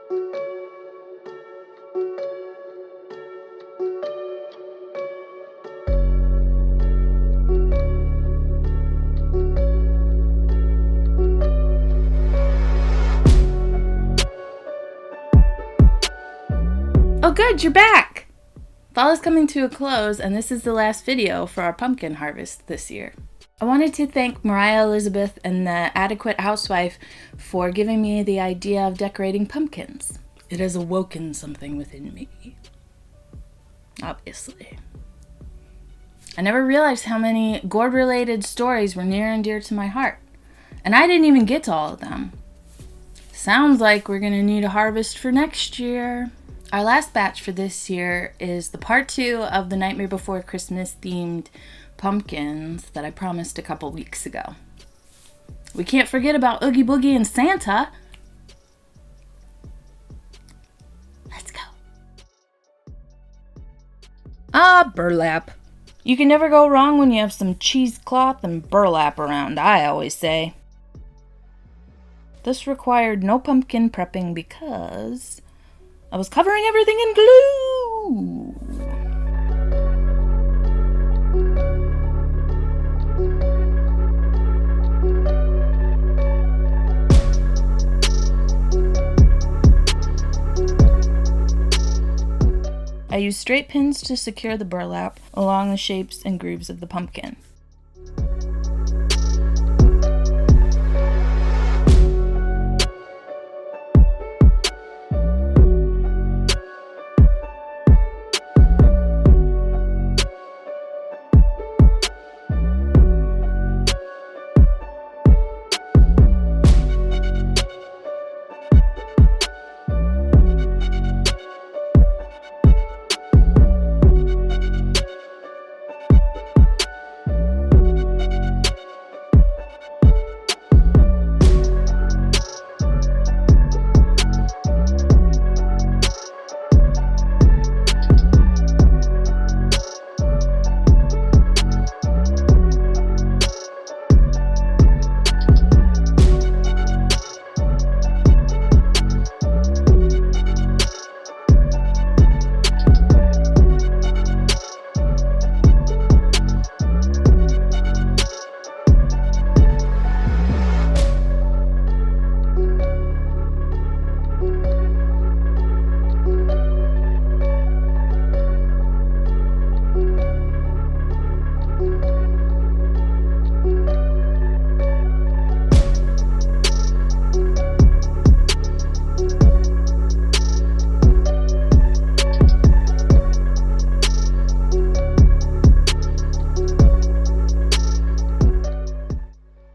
Oh good, you're back! Fall is coming to a close, and this is the last video for our pumpkin harvest this year. I wanted to thank Mariah Elizabeth and the Adequate Housewife for giving me the idea of decorating pumpkins. It has awoken something within me. Obviously. I never realized how many gourd-related stories were near and dear to my heart. And I didn't even get to all of them. Sounds like we're gonna need a harvest for next year. Our last batch for this year is the part 2 of the Nightmare Before Christmas themed pumpkins that I promised a couple weeks ago. We can't forget about Oogie Boogie and Santa. Let's go. Burlap. You can never go wrong when you have some cheesecloth and burlap around, I always say. This required no pumpkin prepping because I was covering everything in glue. I used straight pins to secure the burlap along the shapes and grooves of the pumpkin.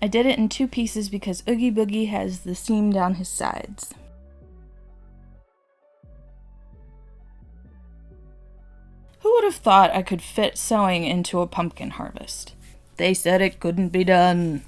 I did it in 2 pieces because Oogie Boogie has the seam down his sides. Who would have thought I could fit sewing into a pumpkin harvest? They said it couldn't be done.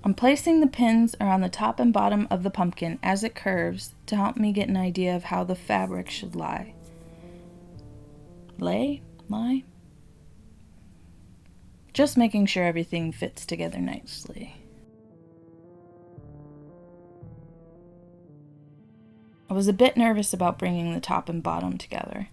I'm placing the pins around the top and bottom of the pumpkin as it curves to help me get an idea of how the fabric should lie. Lie? Just making sure everything fits together nicely. I was a bit nervous about bringing the top and bottom together.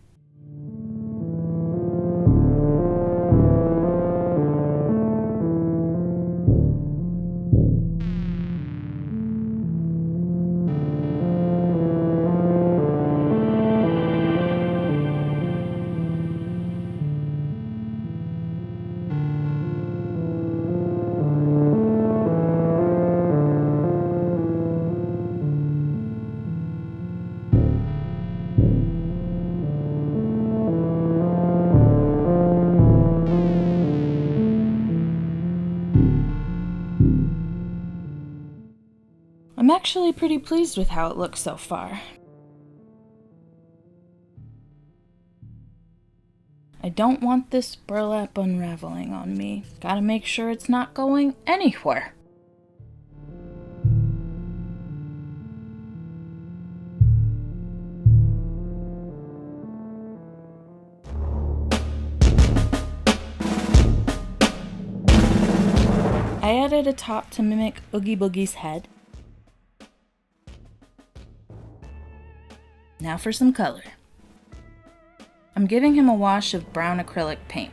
I'm actually pretty pleased with how it looks so far. I don't want this burlap unraveling on me. Gotta make sure it's not going anywhere. I added a top to mimic Oogie Boogie's head. Now for some color. I'm giving him a wash of brown acrylic paint.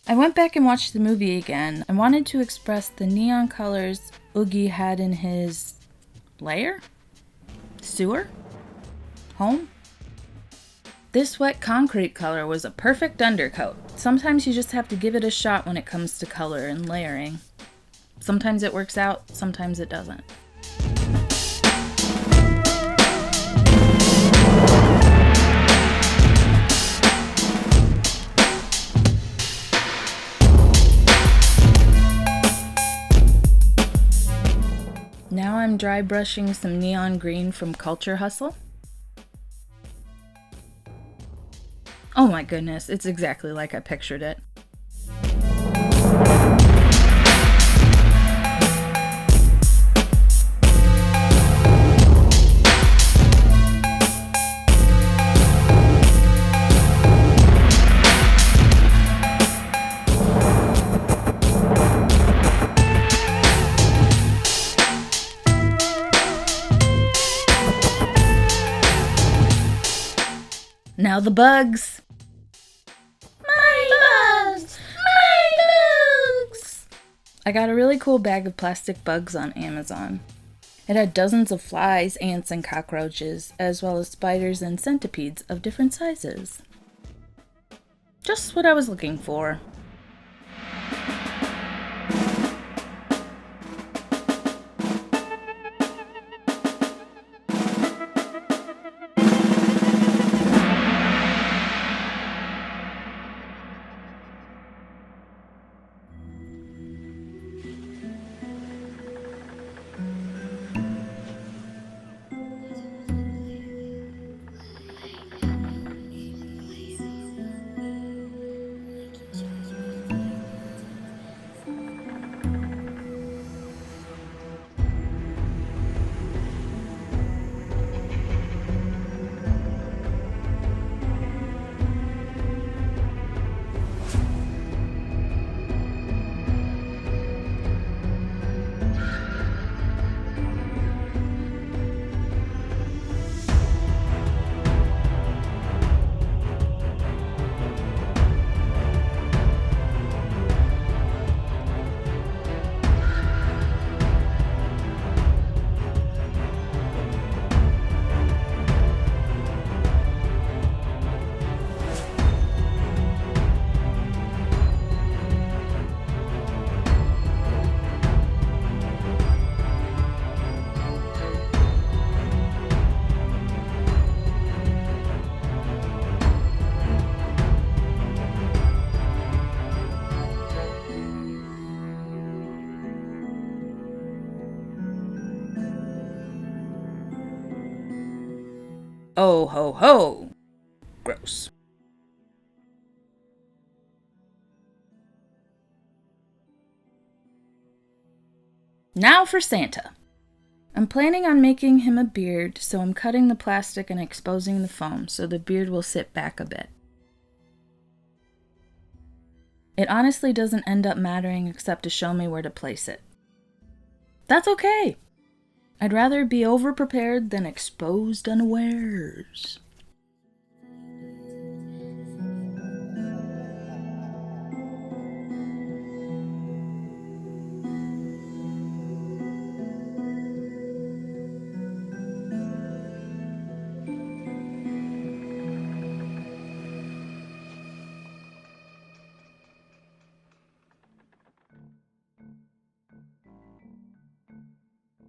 I went back and watched the movie again. I wanted to express the neon colors Oogie had in his lair? Sewer? Home? This wet concrete color was a perfect undercoat. Sometimes you just have to give it a shot when it comes to color and layering. Sometimes it works out, sometimes it doesn't. Now I'm dry brushing some neon green from Culture Hustle. Oh my goodness, it's exactly like I pictured it. Now the bugs. My bugs! My bugs! I got a really cool bag of plastic bugs on Amazon. It had dozens of flies, ants, and cockroaches, as well as spiders and centipedes of different sizes. Just what I was looking for. Oh ho ho! Gross. Now for Santa. I'm planning on making him a beard, so I'm cutting the plastic and exposing the foam so the beard will sit back a bit. It honestly doesn't end up mattering except to show me where to place it. That's okay! I'd rather be over-prepared than exposed unawares.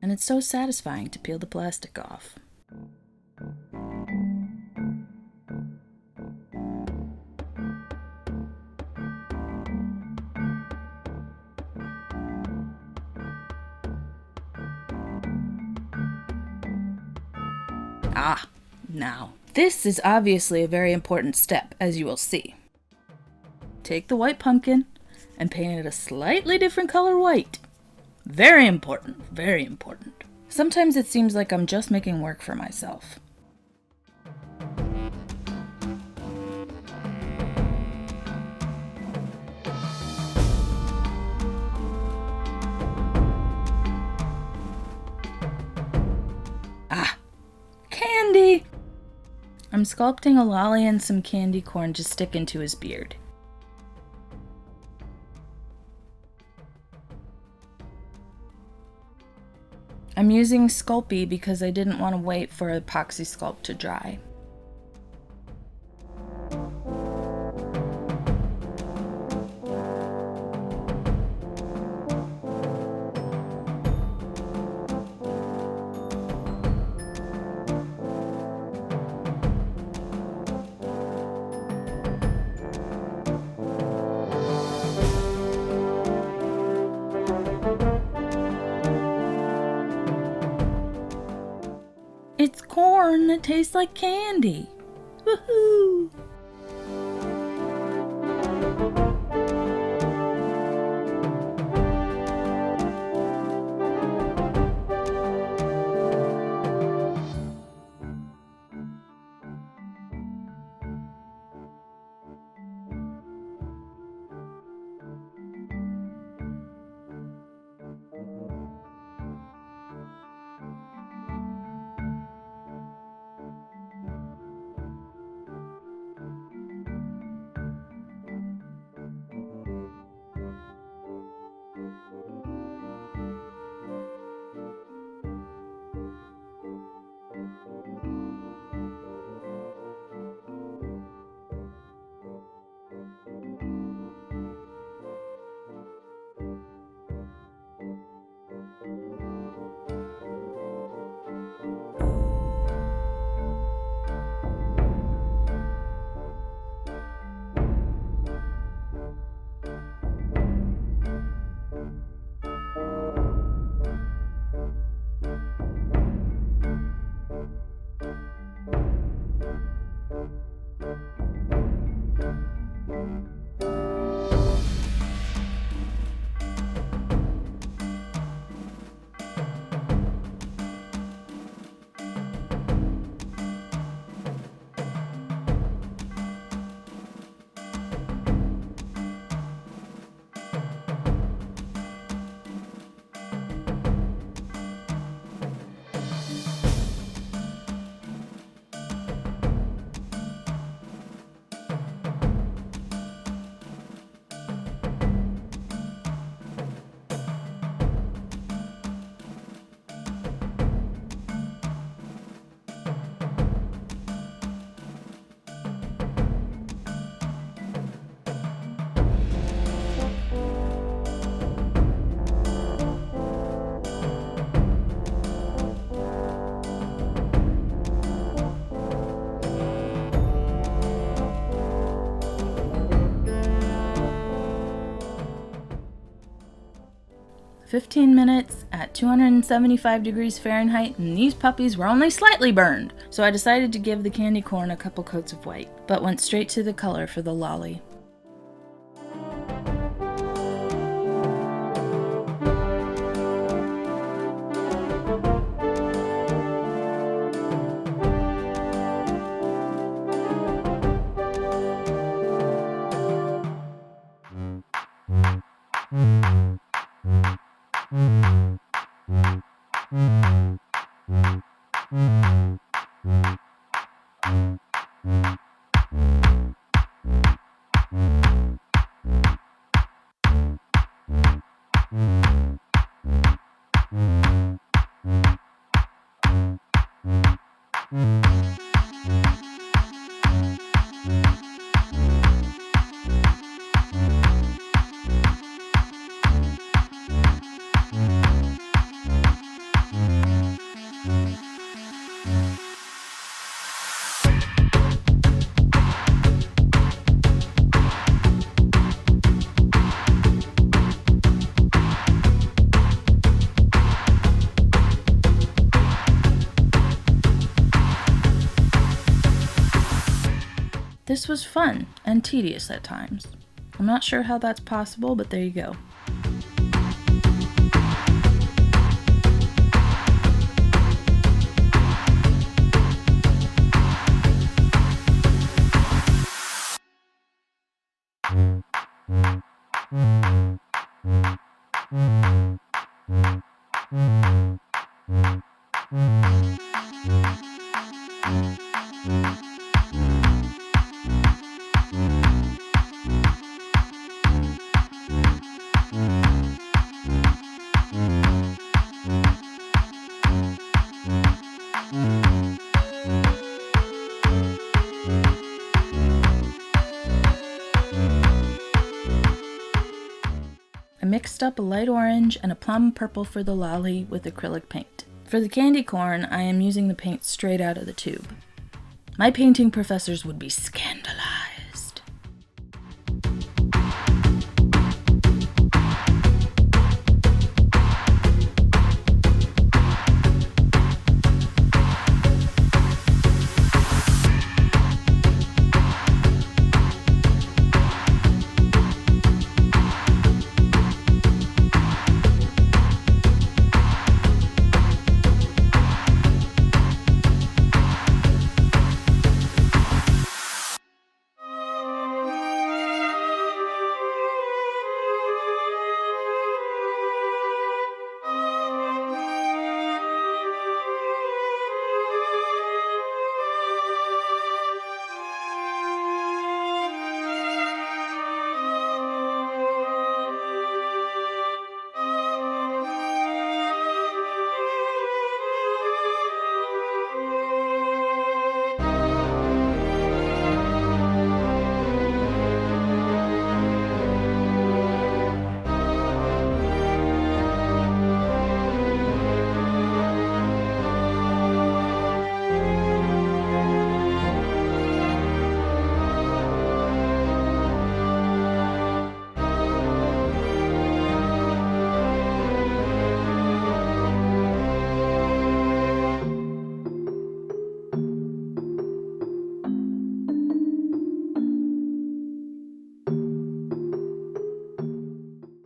And it's so satisfying to peel the plastic off. Ah, now. This is obviously a very important step, as you will see. Take the white pumpkin and paint it a slightly different color white. Very important, very important. Sometimes it seems like I'm just making work for myself. Ah, candy! I'm sculpting a lolly and some candy corn to stick into his beard. I'm using Sculpey because I didn't want to wait for epoxy sculpt to dry. It's corn that tastes like candy. Woohoo! "15 minutes at 275 degrees Fahrenheit, and these puppies were only slightly burned. So I decided to give the candy corn a couple coats of white, but went straight to the color for the lolly. This was fun and tedious at times. I'm not sure how that's possible, but there you go. I mixed up a light orange and a plum purple for the lolly with acrylic paint. For the candy corn, I am using the paint straight out of the tube. My painting professors would be scandalized.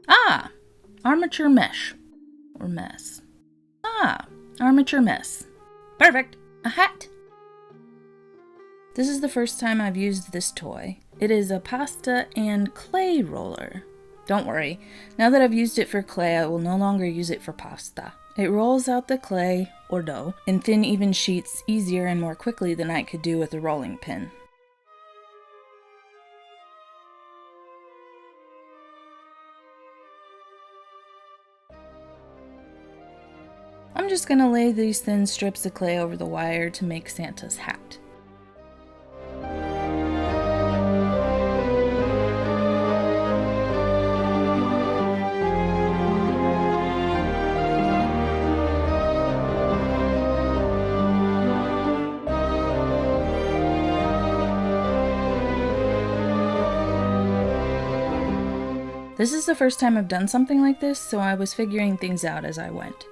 Ah, armature mesh, or mess. Ah, armature mess. Perfect, a hat. This is the first time I've used this toy. It is a pasta and clay roller. Don't worry, now that I've used it for clay, I will no longer use it for pasta. It rolls out the clay, or dough, in thin even sheets easier and more quickly than I could do with a rolling pin. I'm just going to lay these thin strips of clay over the wire to make Santa's hat. This is the first time I've done something like this, so I was figuring things out as I went.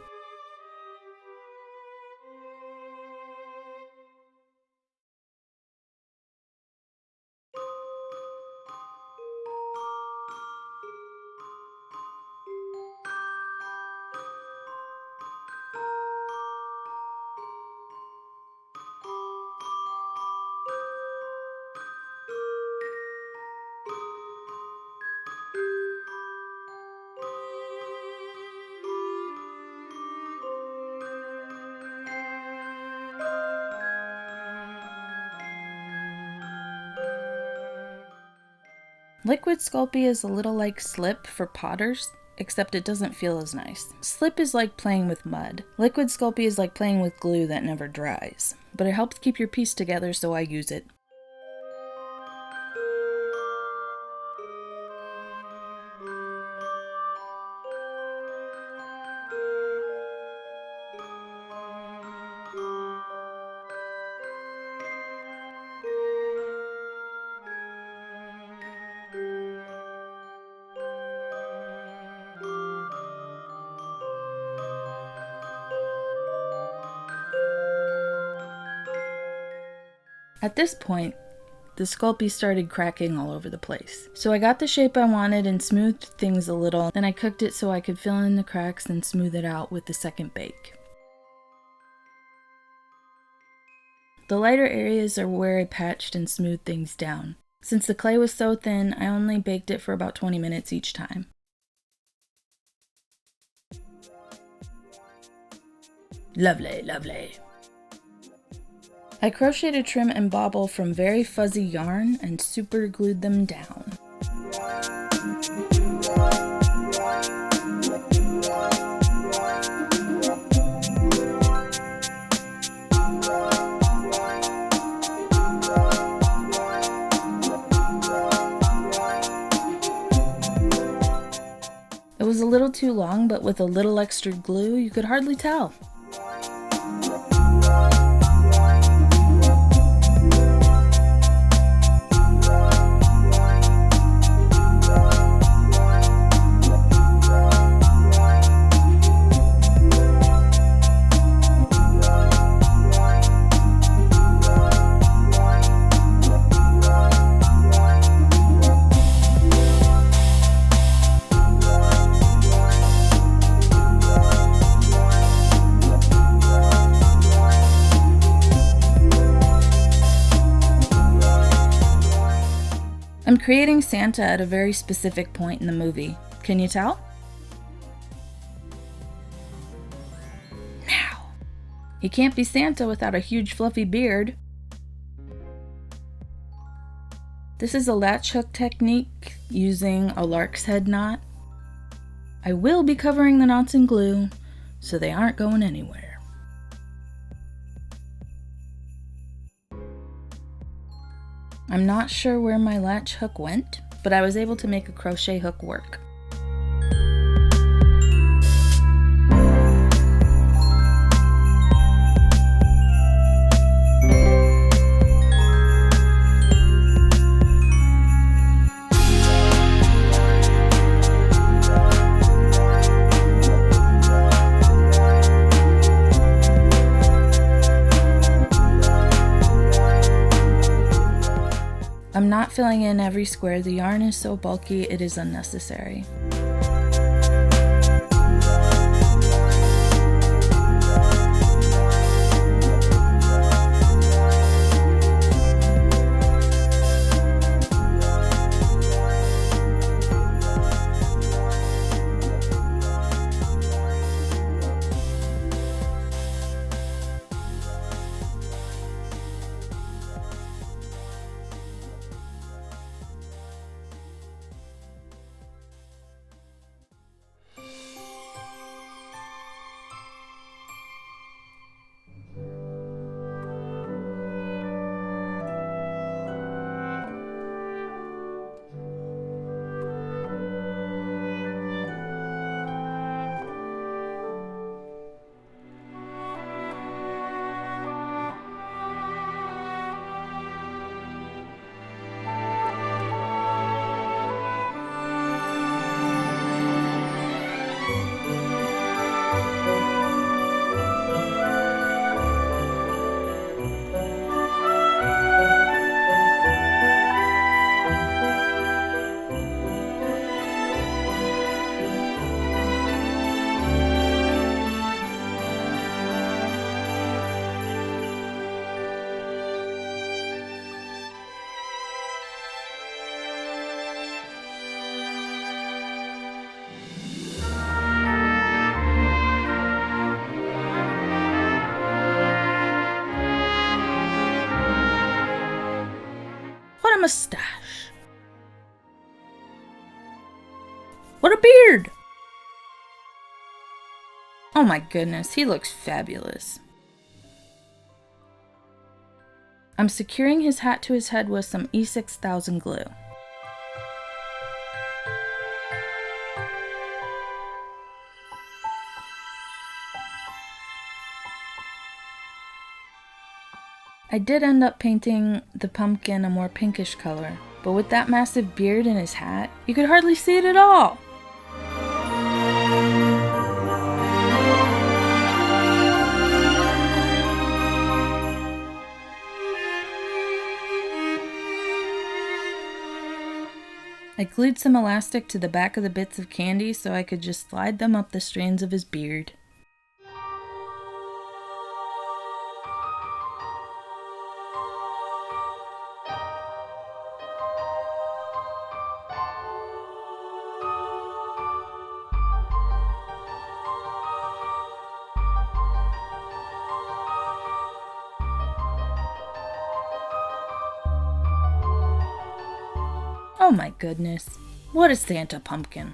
Liquid Sculpey is a little like Slip for potters, except it doesn't feel as nice. Slip is like playing with mud. Liquid Sculpey is like playing with glue that never dries, but it helps keep your piece together, so I use it. At this point, the Sculpey started cracking all over the place. So I got the shape I wanted and smoothed things a little, then I cooked it so I could fill in the cracks and smooth it out with the second bake. The lighter areas are where I patched and smoothed things down. Since the clay was so thin, I only baked it for about 20 minutes each time. Lovely, lovely. I crocheted trim and bobble from very fuzzy yarn and super glued them down. It was a little too long, but with a little extra glue, you could hardly tell. I'm creating Santa at a very specific point in the movie. Can you tell? Now! He can't be Santa without a huge fluffy beard. This is a latch hook technique using a lark's head knot. I will be covering the knots in glue, so they aren't going anywhere. I'm not sure where my latch hook went, but I was able to make a crochet hook work. I'm not filling in every square. The yarn is so bulky, it is unnecessary. What a mustache! What a beard! Oh my goodness, he looks fabulous. I'm securing his hat to his head with some E6000 glue. I did end up painting the pumpkin a more pinkish color, but with that massive beard in his hat, you could hardly see it at all. I glued some elastic to the back of the bits of candy so I could just slide them up the strands of his beard. Oh my goodness, what a Santa pumpkin.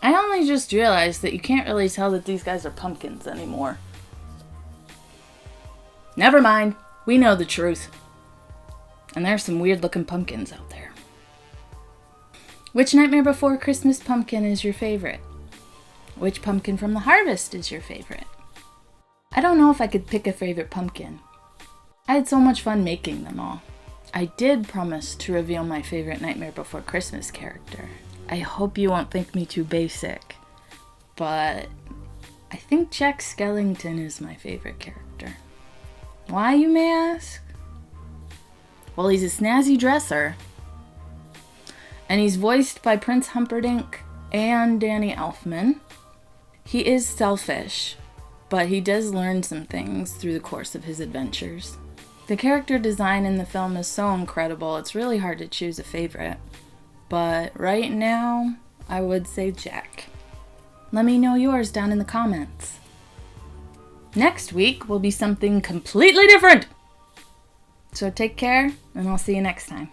I only just realized that you can't really tell that these guys are pumpkins anymore. Never mind, we know the truth. And there's some weird looking pumpkins out there. Which Nightmare Before Christmas pumpkin is your favorite? Which pumpkin from the harvest is your favorite? I don't know if I could pick a favorite pumpkin. I had so much fun making them all. I did promise to reveal my favorite Nightmare Before Christmas character. I hope you won't think me too basic, but I think Jack Skellington is my favorite character. Why, you may ask? Well, he's a snazzy dresser, and he's voiced by Prince Humperdinck and Danny Elfman. He is selfish, but he does learn some things through the course of his adventures. The character design in the film is so incredible, it's really hard to choose a favorite. But right now, I would say Jack. Let me know yours down in the comments. Next week will be something completely different. So take care, and I'll see you next time.